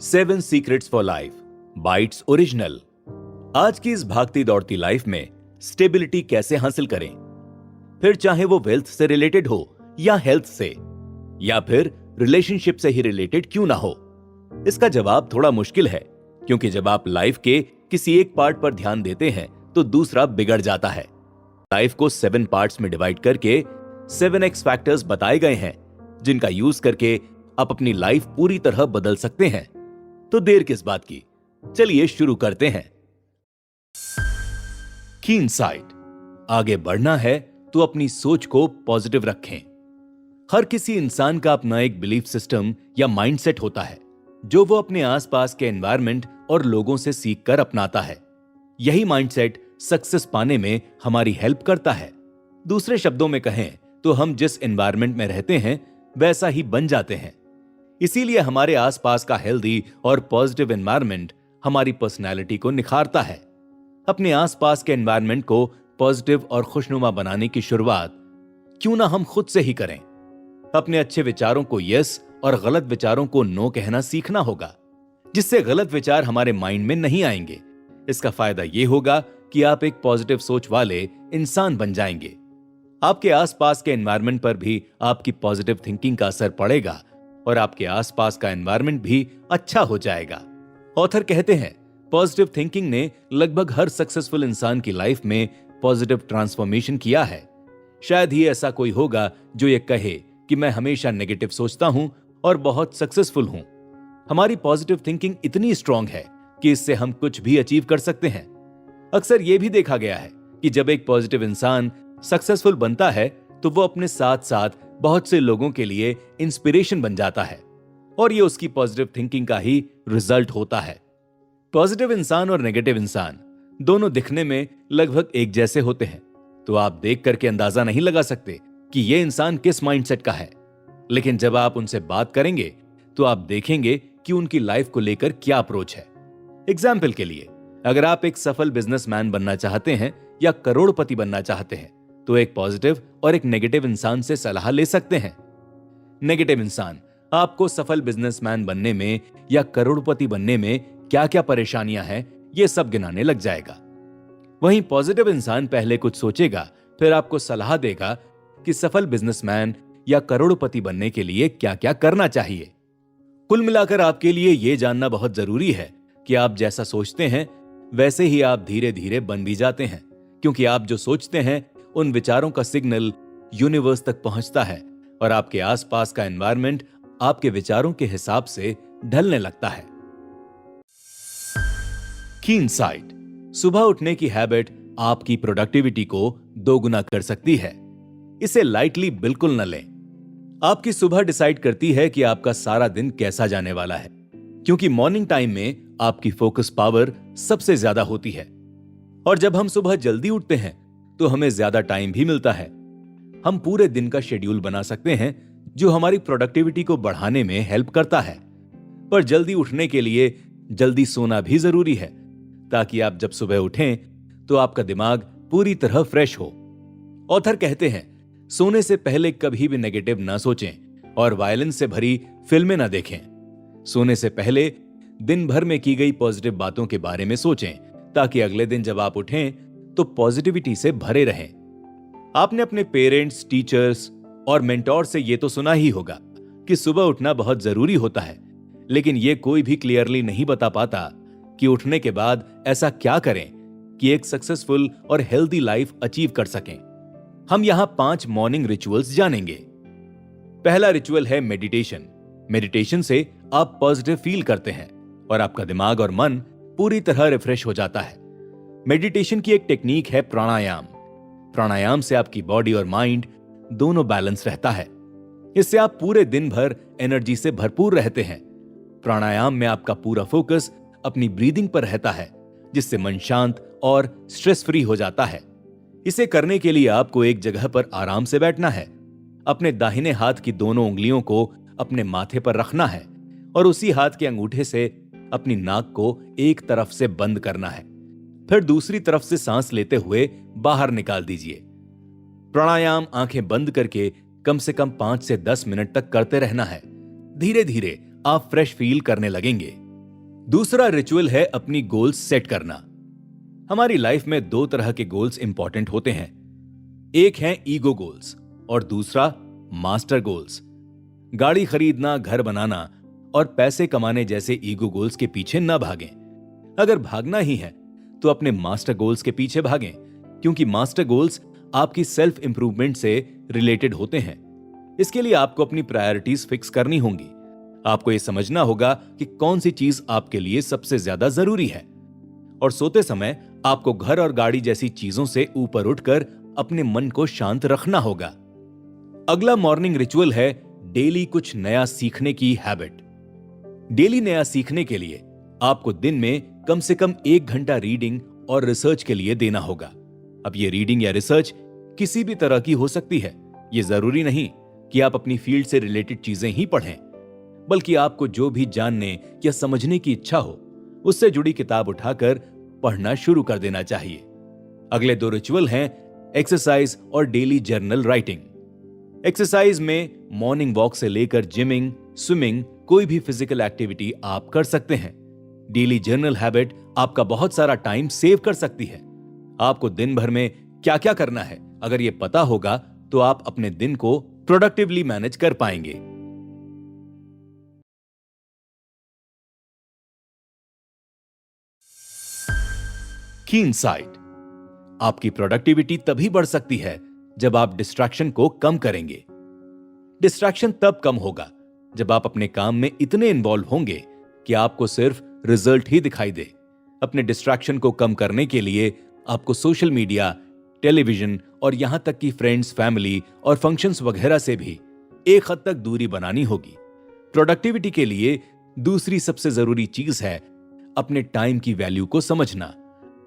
7 secrets for life bytes original. आज की इस भागती दौड़ती लाइफ में स्टेबिलिटी कैसे हासिल करें, फिर चाहे वो वेल्थ से रिलेटेड हो या हेल्थ से या फिर रिलेशनशिप से ही रिलेटेड क्यों ना हो। इसका जवाब थोड़ा मुश्किल है, क्योंकि जब आप लाइफ के किसी एक पार्ट पर ध्यान देते हैं तो दूसरा बिगड़ जाता है। लाइफ को 7 पार्ट्स में डिवाइड करके 7 एक्स फैक्टर्स बताए गए हैं, जिनका यूज करके आप अपनी लाइफ पूरी तरह बदल सकते हैं। तो देर किस बात की, चलिए शुरू करते हैं। की इनसाइट, आगे बढ़ना है तो अपनी सोच को पॉजिटिव रखें। हर किसी इंसान का अपना एक बिलीफ सिस्टम या माइंडसेट होता है, जो वो अपने आसपास के एनवायरनमेंट और लोगों से सीखकर अपनाता है। यही माइंडसेट सक्सेस पाने में हमारी हेल्प करता है। दूसरे शब्दों में कहें तो हम जिस एनवायरनमेंट में रहते हैं वैसा ही बन जाते हैं। इसीलिए हमारे आसपास का हेल्दी और पॉजिटिव एनवायरनमेंट हमारी पर्सनैलिटी को निखारता है। अपने आसपास के एनवायरनमेंट को पॉजिटिव और खुशनुमा बनाने की शुरुआत क्यों ना हम खुद से ही करें। अपने अच्छे विचारों को यस और गलत विचारों को नो कहना सीखना होगा, जिससे गलत विचार हमारे माइंड में नहीं आएंगे। इसका फायदा यह होगा कि आप एक पॉजिटिव सोच वाले इंसान बन जाएंगे। आपके आसपास के एनवायरनमेंट पर भी आपकी पॉजिटिव थिंकिंग का असर पड़ेगा और आपके आसपास का एनवायरनमेंट भी अच्छा हो जाएगा। ऑथर कहते हैं, पॉजिटिव थिंकिंग ने लगभग हर सक्सेसफुल इंसान की लाइफ में पॉजिटिव ट्रांसफॉर्मेशन किया है। शायद ही ऐसा कोई होगा जो ये कहे कि मैं हमेशा नेगेटिव सोचता हूं और बहुत सक्सेसफुल हूं। हमारी पॉजिटिव थिंकिंग इतनी स्ट्रांग है कि इससे हम कुछ भी अचीव कर सकते हैं। अक्सर यह भी देखा गया है कि जब एक पॉजिटिव इंसान सक्सेसफुल बनता है तो वो अपने साथ साथ बहुत से लोगों के लिए इंस्पिरेशन बन जाता है, और ये उसकी पॉजिटिव थिंकिंग का ही रिजल्ट होता है। पॉजिटिव इंसान और नेगेटिव इंसान दोनों दिखने में लगभग एक जैसे होते हैं, तो आप देख करके अंदाजा नहीं लगा सकते कि ये इंसान किस माइंडसेट का है। लेकिन जब आप उनसे बात करेंगे तो आप देखेंगे कि उनकी लाइफ को लेकर क्या अप्रोच है। एग्जाम्पल के लिए, अगर आप एक सफल बिजनेसमैन बनना चाहते हैं या करोड़पति बनना चाहते हैं तो एक पॉजिटिव और एक नेगेटिव इंसान से सलाह ले सकते हैं। नेगेटिव इंसान आपको सफल बिजनेसमैन बनने में या करोड़पति बनने में क्या क्या परेशानियां हैं ये सब गिनाने लग जाएगा। वहीं पॉजिटिव इंसान पहले कुछ सोचेगा, फिर आपको सलाह देगा कि सफल बिजनेसमैन या करोड़पति बनने के लिए क्या क्या करना चाहिए। कुल मिलाकर आपके लिए यह जानना बहुत जरूरी है कि आप जैसा सोचते हैं वैसे ही आप धीरे धीरे बन भी जाते हैं, क्योंकि आप जो सोचते हैं उन विचारों का सिग्नल यूनिवर्स तक पहुंचता है और आपके आसपास का एनवायरनमेंट आपके विचारों के हिसाब से ढलने लगता है। की इनसाइट, सुबह उठने की हैबिट आपकी प्रोडक्टिविटी को दोगुना कर सकती है। इसे लाइटली बिल्कुल न लें। आपकी सुबह डिसाइड करती है कि आपका सारा दिन कैसा जाने वाला है, क्योंकि मॉर्निंग टाइम में आपकी फोकस पावर सबसे ज्यादा होती है। और जब हम सुबह जल्दी उठते हैं तो हमें ज्यादा टाइम भी मिलता है। हम पूरे दिन का शेड्यूल बना सकते हैं जो हमारी प्रोडक्टिविटी को बढ़ाने में हेल्प करता है। पर जल्दी उठने के लिए जल्दी सोना भी जरूरी है, ताकि आप जब सुबह उठें तो आपका दिमाग पूरी तरह फ्रेश हो। ऑथर कहते हैं, सोने से पहले कभी भी नेगेटिव ना सोचें और वायलेंस से भरी फिल्में ना देखें। सोने से पहले दिन भर में की गई पॉजिटिव बातों के बारे में सोचें, ताकि अगले दिन जब आप उठें तो पॉजिटिविटी से भरे रहें। आपने अपने पेरेंट्स, टीचर्स और मेंटोर से यह तो सुना ही होगा कि सुबह उठना बहुत जरूरी होता है, लेकिन यह कोई भी क्लियरली नहीं बता पाता कि उठने के बाद ऐसा क्या करें कि एक सक्सेसफुल और हेल्दी लाइफ अचीव कर सकें। हम यहां 5 मॉर्निंग रिचुअल्स जानेंगे। पहला रिचुअल है मेडिटेशन। मेडिटेशन से आप पॉजिटिव फील करते हैं और आपका दिमाग और मन पूरी तरह रिफ्रेश हो जाता है। मेडिटेशन की एक टेक्निक है प्राणायाम। प्राणायाम से आपकी बॉडी और माइंड दोनों बैलेंस रहता है। इससे आप पूरे दिन भर एनर्जी से भरपूर रहते हैं। प्राणायाम में आपका पूरा फोकस अपनी ब्रीदिंग पर रहता है, जिससे मन शांत और स्ट्रेस फ्री हो जाता है। इसे करने के लिए आपको एक जगह पर आराम से बैठना है। अपने दाहिने हाथ की दोनों उंगलियों को अपने माथे पर रखना है और उसी हाथ के अंगूठे से अपनी नाक को एक तरफ से बंद करना है। फिर दूसरी तरफ से सांस लेते हुए बाहर निकाल दीजिए। प्राणायाम आंखें बंद करके कम से कम 5 से 10 मिनट तक करते रहना है। धीरे धीरे आप फ्रेश फील करने लगेंगे। दूसरा रिचुअल है अपनी गोल्स सेट करना। हमारी लाइफ में दो तरह के गोल्स इंपॉर्टेंट होते हैं। एक है ईगो गोल्स और दूसरा मास्टर गोल्स। गाड़ी खरीदना, घर बनाना और पैसे कमाने जैसे ईगो गोल्स के पीछे न भागें। अगर भागना ही है तो अपने मास्टर गोल्स के पीछे भागें, क्योंकि मास्टर गोल्स आपकी सेल्फ इंप्रूवमेंट से रिलेटेड होते हैं। इसके लिए आपको अपनी प्रायोरिटीज फिक्स करनी होंगी। आपको यह समझना होगा कि कौन सी चीज आपके लिए सबसे ज्यादा जरूरी है। और सोते समय आपको घर और गाड़ी जैसी चीजों से ऊपर उठकर अपने मन को शांत रखना होगा। अगला मॉर्निंग रिचुअल है डेली कुछ नया सीखने की हैबिट। डेली नया सीखने के लिए आपको दिन में कम से कम 1 घंटा रीडिंग और रिसर्च के लिए देना होगा। अब ये रीडिंग या रिसर्च किसी भी तरह की हो सकती है। ये जरूरी नहीं कि आप अपनी फील्ड से रिलेटेड चीजें ही पढ़ें, बल्कि आपको जो भी जानने या समझने की इच्छा हो उससे जुड़ी किताब उठाकर पढ़ना शुरू कर देना चाहिए। अगले 2 रिचुअल हैं एक्सरसाइज और डेली जर्नल राइटिंग। एक्सरसाइज में मॉर्निंग वॉक से लेकर जिमिंग, स्विमिंग, कोई भी फिजिकल एक्टिविटी आप कर सकते हैं। डेली जर्नल हैबिट आपका बहुत सारा टाइम सेव कर सकती है। आपको दिन भर में क्या क्या करना है, अगर ये पता होगा तो आप अपने दिन को प्रोडक्टिवली मैनेज कर पाएंगे। की इनसाइट। आपकी प्रोडक्टिविटी तभी बढ़ सकती है जब आप डिस्ट्रैक्शन को कम करेंगे। डिस्ट्रैक्शन तब कम होगा जब आप अपने काम में इतने इन्वॉल्व होंगे कि आपको सिर्फ रिजल्ट ही दिखाई दे। अपने डिस्ट्रैक्शन को कम करने के लिए आपको सोशल मीडिया, टेलीविजन और यहां तक कि फ्रेंड्स, फैमिली और फंक्शंस वगैरह से भी एक हद तक दूरी बनानी होगी। प्रोडक्टिविटी के लिए दूसरी सबसे जरूरी चीज है अपने टाइम की वैल्यू को समझना।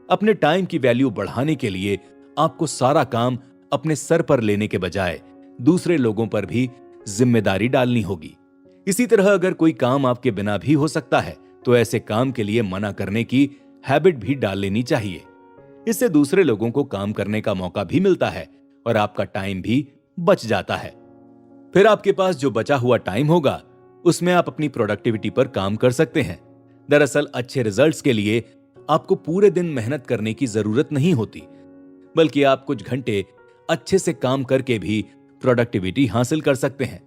अपने टाइम की वैल्यू बढ़ाने के लिए आपको सारा काम अपने सर पर लेने के बजाय दूसरे लोगों पर भी जिम्मेदारी डालनी होगी। इसी तरह अगर कोई काम आपके बिना भी हो सकता है तो ऐसे काम के लिए मना करने की हैबिट भी डाल लेनी चाहिए। इससे दूसरे लोगों को काम करने का मौका भी मिलता है और आपका टाइम भी बच जाता है। फिर आपके पास जो बचा हुआ टाइम होगा उसमें आप अपनी प्रोडक्टिविटी पर काम कर सकते हैं। दरअसल अच्छे रिजल्ट्स के लिए आपको पूरे दिन मेहनत करने की जरूरत नहीं होती, बल्कि आप कुछ घंटे अच्छे से काम करके भी प्रोडक्टिविटी हासिल कर सकते हैं।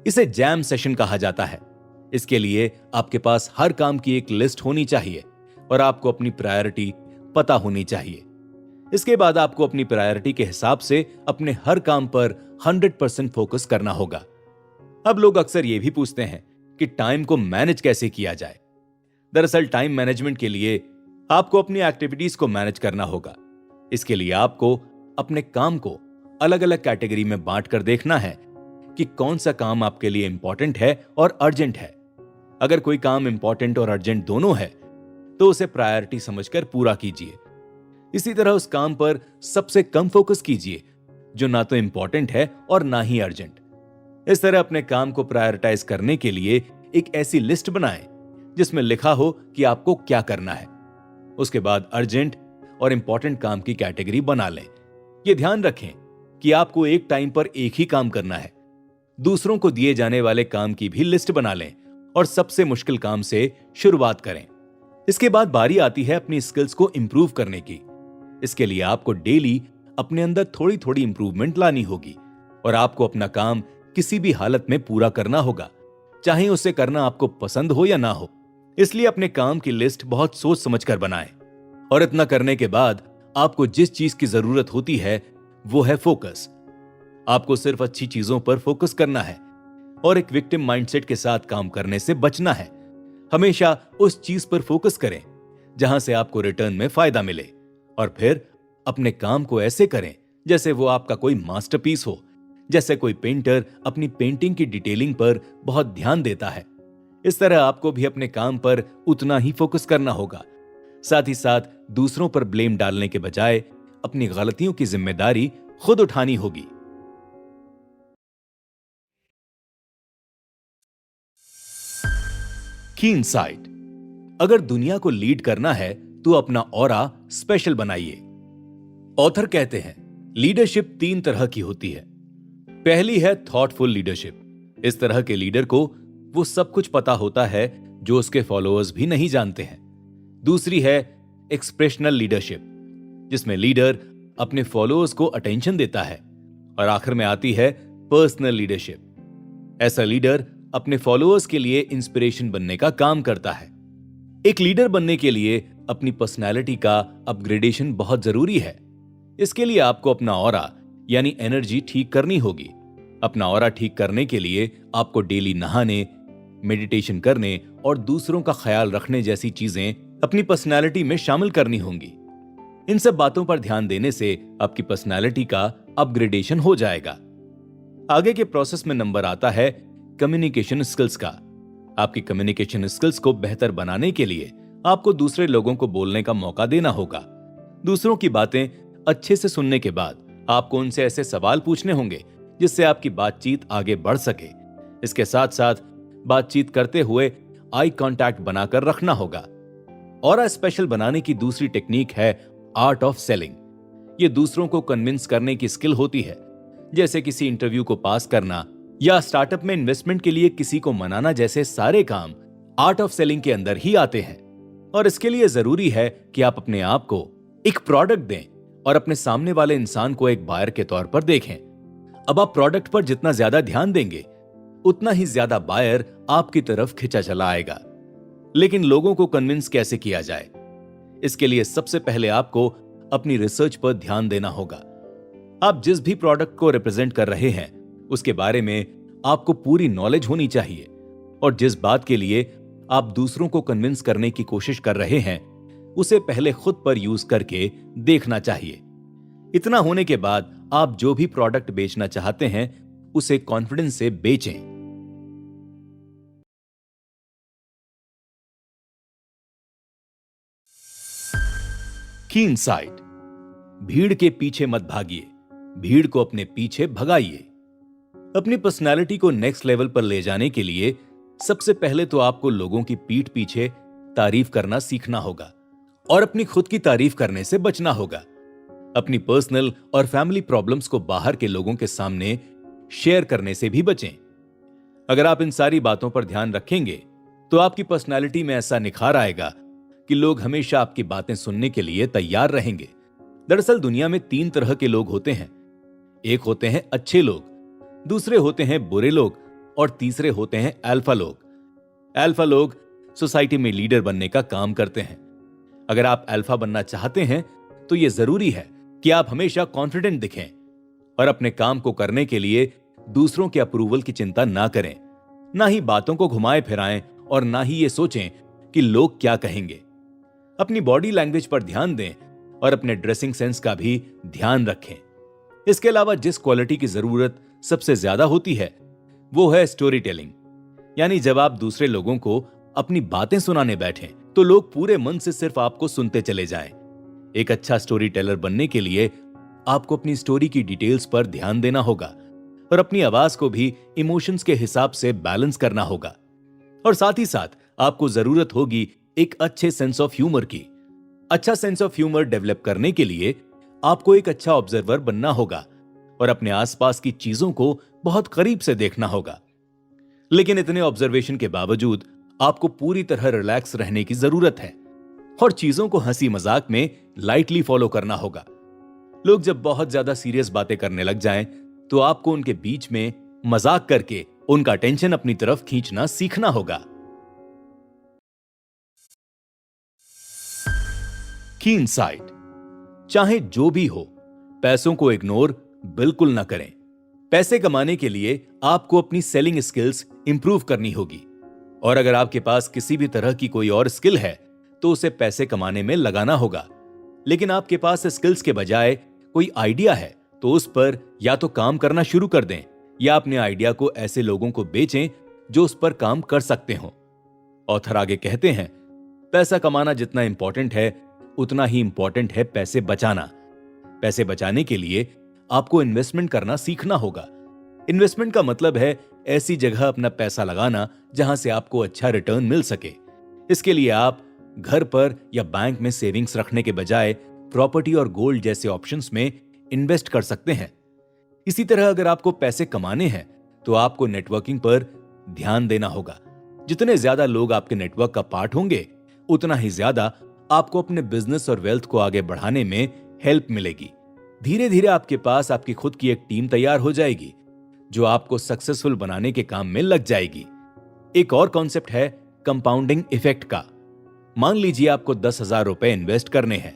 इसे जैम सेशन कहा जाता है। इसके लिए आपके पास हर काम की एक लिस्ट होनी चाहिए और आपको अपनी प्रायोरिटी पता होनी चाहिए। इसके बाद आपको अपनी प्रायोरिटी के हिसाब से अपने हर काम पर 100% फोकस करना होगा। अब लोग अक्सर ये भी पूछते हैं कि टाइम को मैनेज कैसे किया जाए। दरअसल टाइम मैनेजमेंट के लिए आपको अपनी एक्टिविटीज को मैनेज करना होगा। इसके लिए आपको अपने काम को अलग अलग कैटेगरी में बांट कर देखना है कि कौन सा काम आपके लिए इंपॉर्टेंट है और अर्जेंट है। अगर कोई काम इंपॉर्टेंट और अर्जेंट दोनों है तो उसे प्रायोरिटी समझकर पूरा कीजिए। इसी तरह उस काम पर सबसे कम फोकस कीजिए जो ना तो इंपॉर्टेंट है और ना ही अर्जेंट। इस तरह अपने काम को प्रायोरिटाइज करने के लिए एक ऐसी लिस्ट बनाएं जिसमें लिखा हो कि आपको क्या करना है। उसके बाद अर्जेंट और इंपॉर्टेंट काम की कैटेगरी बना लें। यह ध्यान रखें कि आपको एक टाइम पर एक ही काम करना है। दूसरों को दिए जाने वाले काम की भी लिस्ट बना लें और सबसे मुश्किल काम से शुरुआत करें। इसके बाद बारी आती है अपनी स्किल्स को इंप्रूव करने की। इसके लिए आपको डेली अपने अंदर थोड़ी थोड़ी इंप्रूवमेंट लानी होगी और आपको अपना काम किसी भी हालत में पूरा करना होगा, चाहे उसे करना आपको पसंद हो या ना हो। इसलिए अपने काम की लिस्ट बहुत सोच समझकर बनाएं। और इतना करने के बाद आपको जिस चीज की जरूरत होती है वो है फोकस। आपको सिर्फ अच्छी चीजों पर फोकस करना है और एक विक्टिम माइंडसेट के साथ काम करने से बचना है। हमेशा उस चीज पर फोकस करें जहां से आपको रिटर्न में फायदा मिले और फिर अपने काम को ऐसे करें जैसे वो आपका कोई मास्टरपीस हो। जैसे कोई पेंटर अपनी पेंटिंग की डिटेलिंग पर बहुत ध्यान देता है, इस तरह आपको भी अपने काम पर उतना ही फोकस करना होगा। साथ ही साथ दूसरों पर ब्लेम डालने के बजाय अपनी गलतियों की जिम्मेदारी खुद उठानी होगी। की इनसाइट। अगर दुनिया को लीड करना है तो अपना ऑरा स्पेशल बनाइए। ऑथर कहते हैं लीडरशिप 3 तरह की होती है। पहली है थॉटफुल लीडरशिप। इस तरह के लीडर को वो सब कुछ पता होता है जो उसके फॉलोअर्स भी नहीं जानते हैं। दूसरी है एक्सप्रेशनल लीडरशिप, जिसमें लीडर अपने फॉलोअर्स को अटेंशन देता है। और आखिर में आती है पर्सनल लीडरशिप। ऐसा लीडर अपने फॉलोअर्स के लिए इंस्पिरेशन बनने का काम करता है। एक लीडर बनने के लिए अपनी पर्सनैलिटी का अपग्रेडेशन बहुत जरूरी है। इसके लिए आपको अपना ऑरा यानी एनर्जी ठीक करनी होगी। अपना ऑरा ठीक करने के लिए आपको डेली नहाने, मेडिटेशन करने और दूसरों का ख्याल रखने जैसी चीजें अपनी पर्सनैलिटी में शामिल करनी होंगी। इन सब बातों पर ध्यान देने से आपकी पर्सनैलिटी का अपग्रेडेशन हो जाएगा। आगे के प्रोसेस में नंबर आता है कम्युनिकेशन स्किल्स का। आपकी कम्युनिकेशन स्किल्स को बेहतर बनाने के लिए आपको दूसरे लोगों को बोलने का मौका देना होगा। दूसरों की बातें अच्छे से सुनने के बाद आपको उनसे ऐसे सवाल पूछने होंगे जिससे आपकी बातचीत आगे बढ़ सके। इसके साथ साथ बातचीत करते हुए आई कांटेक्ट बनाकर रखना होगा। ऑरा स्पेशल बनाने की दूसरी टेक्निक है आर्ट ऑफ सेलिंग। ये दूसरों को कन्विंस करने की स्किल होती है, जैसे किसी इंटरव्यू को पास करना या स्टार्टअप में इन्वेस्टमेंट के लिए किसी को मनाना जैसे सारे काम आर्ट ऑफ सेलिंग के अंदर ही आते हैं। और इसके लिए जरूरी है कि आप अपने आप को एक प्रोडक्ट दें और अपने सामने वाले इंसान को एक बायर के तौर पर देखें। अब आप प्रोडक्ट पर जितना ज्यादा ध्यान देंगे उतना ही ज्यादा बायर आपकी तरफ खिंचा चला आएगा। लेकिन लोगों को कन्विंस कैसे किया जाए? इसके लिए सबसे पहले आपको अपनी रिसर्च पर ध्यान देना होगा। आप जिस भी प्रोडक्ट को रिप्रेजेंट कर रहे हैं उसके बारे में आपको पूरी नॉलेज होनी चाहिए और जिस बात के लिए आप दूसरों को कन्विंस करने की कोशिश कर रहे हैं उसे पहले खुद पर यूज करके देखना चाहिए। इतना होने के बाद आप जो भी प्रोडक्ट बेचना चाहते हैं उसे कॉन्फिडेंस से बेचें। की इनसाइट, भीड़ के पीछे मत भागिए, भीड़ को अपने पीछे भगाइए। अपनी पर्सनालिटी को नेक्स्ट लेवल पर ले जाने के लिए सबसे पहले तो आपको लोगों की पीठ पीछे तारीफ करना सीखना होगा और अपनी खुद की तारीफ करने से बचना होगा। अपनी पर्सनल और फैमिली प्रॉब्लम्स को बाहर के लोगों के सामने शेयर करने से भी बचें। अगर आप इन सारी बातों पर ध्यान रखेंगे तो आपकी पर्सनालिटी में ऐसा निखार आएगा कि लोग हमेशा आपकी बातें सुनने के लिए तैयार रहेंगे। दरअसल दुनिया में 3 तरह के लोग होते हैं। एक होते हैं अच्छे लोग, दूसरे होते हैं बुरे लोग और तीसरे होते हैं अल्फा लोग। अल्फा लोग सोसाइटी में लीडर बनने का काम करते हैं। अगर आप अल्फा बनना चाहते हैं तो यह जरूरी है कि आप हमेशा कॉन्फिडेंट दिखें और अपने काम को करने के लिए दूसरों के अप्रूवल की चिंता ना करें, ना ही बातों को घुमाए फिराएं और ना ही ये सोचें कि लोग क्या कहेंगे। अपनी बॉडी लैंग्वेज पर ध्यान दें और अपने ड्रेसिंग सेंस का भी ध्यान रखें। इसके अलावा जिस क्वालिटी की जरूरत सबसे ज्यादा होती है वो है स्टोरी टेलिंग। यानी जब आप दूसरे लोगों को अपनी बातें सुनाने बैठें तो लोग पूरे मन से सिर्फ आपको सुनते चले जाएं। एक अच्छा स्टोरी टेलर बनने के लिए आपको अपनी स्टोरी की डिटेल्स पर ध्यान देना होगा और अपनी आवाज को भी इमोशंस के हिसाब से बैलेंस करना होगा। और साथ ही साथ आपको जरूरत होगी एक अच्छे सेंस ऑफ ह्यूमर की। अच्छा सेंस ऑफ ह्यूमर डेवलप करने के लिए आपको एक अच्छा ऑब्जर्वर बनना होगा और अपने आसपास की चीजों को बहुत करीब से देखना होगा। लेकिन इतने ऑब्जर्वेशन के बावजूद आपको पूरी तरह रिलैक्स रहने की जरूरत है और चीजों को हंसी मजाक में लाइटली फॉलो करना होगा। लोग जब बहुत ज्यादा सीरियस बातें करने लग जाएं, तो आपको उनके बीच में मजाक करके उनका अटेंशन अपनी तरफ खींचना सीखना होगा। की इनसाइट, चाहे जो भी हो, पैसों को इग्नोर बिल्कुल ना करें। पैसे कमाने के लिए आपको अपनी सेलिंग स्किल्स इंप्रूव करनी होगी और अगर आपके पास किसी भी तरह की कोई और स्किल है तो उसे पैसे कमाने में लगाना होगा। लेकिन आपके पास स्किल्स के बजाय कोई आइडिया है तो उस पर या तो काम करना शुरू कर दें या अपने आइडिया को ऐसे लोगों को बेचें जो उस पर काम कर सकते हो। ऑथर आगे कहते हैं, पैसा कमाना जितना इंपॉर्टेंट है उतना ही इंपॉर्टेंट है पैसे बचाना। पैसे बचाने के लिए आपको इन्वेस्टमेंट करना सीखना होगा। इन्वेस्टमेंट का मतलब है ऐसी जगह अपना पैसा लगाना जहां से आपको अच्छा रिटर्न मिल सके। इसके लिए आप घर पर या बैंक में सेविंग्स रखने के बजाय प्रॉपर्टी और गोल्ड जैसे ऑप्शंस में इन्वेस्ट कर सकते हैं। इसी तरह अगर आपको पैसे कमाने हैं तो आपको नेटवर्किंग पर ध्यान देना होगा। जितने ज्यादा लोग आपके नेटवर्क का पार्ट होंगे, उतना ही ज्यादा आपको अपने बिजनेस और वेल्थ को आगे बढ़ाने में हेल्प मिलेगी। धीरे धीरे आपके पास आपकी खुद की एक टीम तैयार हो जाएगी जो आपको सक्सेसफुल बनाने के काम में लग जाएगी। एक और कॉन्सेप्ट है कंपाउंडिंग इफेक्ट का। मान लीजिए आपको 10,000 रुपए इन्वेस्ट करने हैं।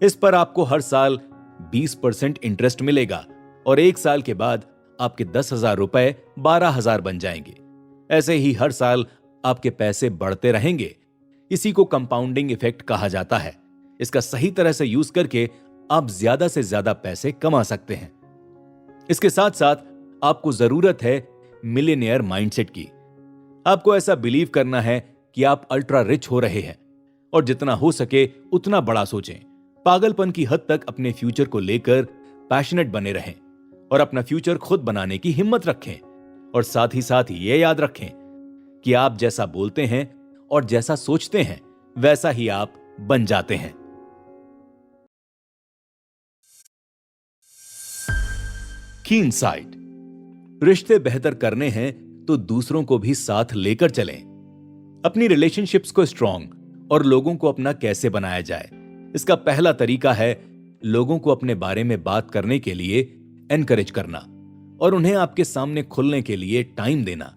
इस पर आपको हर साल 20% इंटरेस्ट मिलेगा और एक साल के बाद आपके 10,000 रुपए 12,000 बन जाएंगे। ऐसे ही हर साल आपके पैसे बढ़ते रहेंगे। इसी को कंपाउंडिंग इफेक्ट कहा जाता है। इसका सही तरह से यूज करके आप ज्यादा से ज्यादा पैसे कमा सकते हैं। इसके साथ साथ आपको जरूरत है मिलियनेयर माइंडसेट की। आपको ऐसा बिलीव करना है कि आप अल्ट्रा रिच हो रहे हैं और जितना हो सके उतना बड़ा सोचें। पागलपन की हद तक अपने फ्यूचर को लेकर पैशनेट बने रहें और अपना फ्यूचर खुद बनाने की हिम्मत रखें। और साथ ही साथ ये याद रखें कि आप जैसा बोलते हैं और जैसा सोचते हैं वैसा ही आप बन जाते हैं। की इनसाइट, रिश्ते बेहतर करने हैं तो दूसरों को भी साथ लेकर चलें। अपनी रिलेशनशिप्स को स्ट्रांग और लोगों को अपना कैसे बनाया जाए, इसका पहला तरीका है लोगों को अपने बारे में बात करने के लिए एनकरेज करना और उन्हें आपके सामने खुलने के लिए टाइम देना।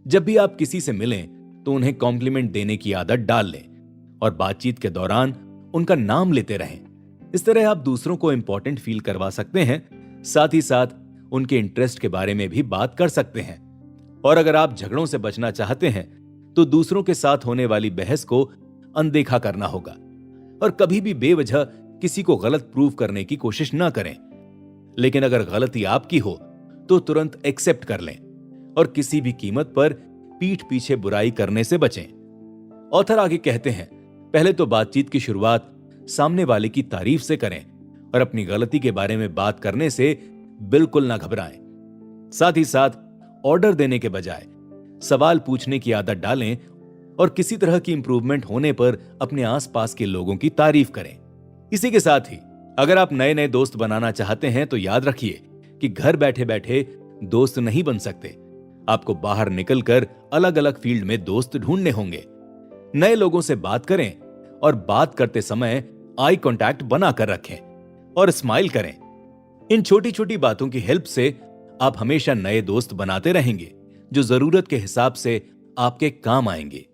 जब भी आप किसी से मिलें तो उन्हें कॉम्प्लीमेंट देने की आदत डाल लें और बातचीत के दौरान उनका नाम लेते रहें। इस तरह आप दूसरों को इंपॉर्टेंट फील करवा सकते हैं, साथ ही साथ उनके इंटरेस्ट के बारे में भी बात कर सकते हैं। और अगर आप झगड़ों से बचना चाहते हैं तो दूसरों के साथ होने वाली बहस को अनदेखा करना होगा और कभी भी बेवजह किसी को गलत प्रूव करने की कोशिश ना करें। लेकिन अगर गलती आपकी हो तो तुरंत एक्सेप्ट कर लें और किसी भी कीमत पर पीठ पीछे बुराई करने से बचें। ऑथर आगे कहते हैं, पहले तो बातचीत की शुरुआत सामने वाले की तारीफ से करें और अपनी गलती के बारे में बात करने से बिल्कुल ना घबराएं। साथ ही साथ ऑर्डर देने के बजाय सवाल पूछने की आदत डालें और किसी तरह की इंप्रूवमेंट होने पर अपने आसपास के लोगों की तारीफ करें। इसी के साथ ही अगर आप नए नए दोस्त बनाना चाहते हैं तो याद रखिए कि घर बैठे बैठे दोस्त नहीं बन सकते। आपको बाहर निकलकर अलग अलग फील्ड में दोस्त ढूंढने होंगे। नए लोगों से बात करें और बात करते समय आई कांटेक्ट बनाकर रखें और स्माइल करें। इन छोटी छोटी बातों की हेल्प से आप हमेशा नए दोस्त बनाते रहेंगे जो जरूरत के हिसाब से आपके काम आएंगे।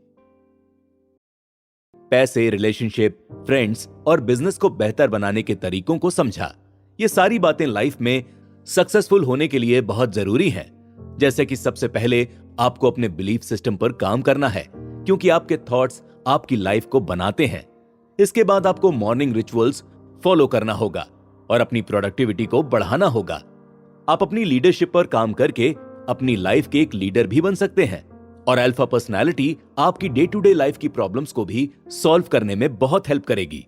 पैसे, रिलेशनशिप, फ्रेंड्स और बिजनेस को बेहतर बनाने के तरीकों को समझा। ये सारी बातें लाइफ में सक्सेसफुल होने के लिए बहुत जरूरी हैं। जैसे कि सबसे पहले आपको अपने बिलीफ सिस्टम पर काम करना है, क्योंकि आपके थॉट्स आपकी लाइफ को बनाते हैं। इसके बाद आपको मॉर्निंग रिचुअल्स फॉलो करना होगा और अपनी प्रोडक्टिविटी को बढ़ाना होगा। आप अपनी लीडरशिप पर काम करके अपनी लाइफ के एक लीडर भी बन सकते हैं और अल्फा पर्सनालिटी आपकी डे टू डे लाइफ की प्रॉब्लम्स को भी सॉल्व करने में बहुत हेल्प करेगी।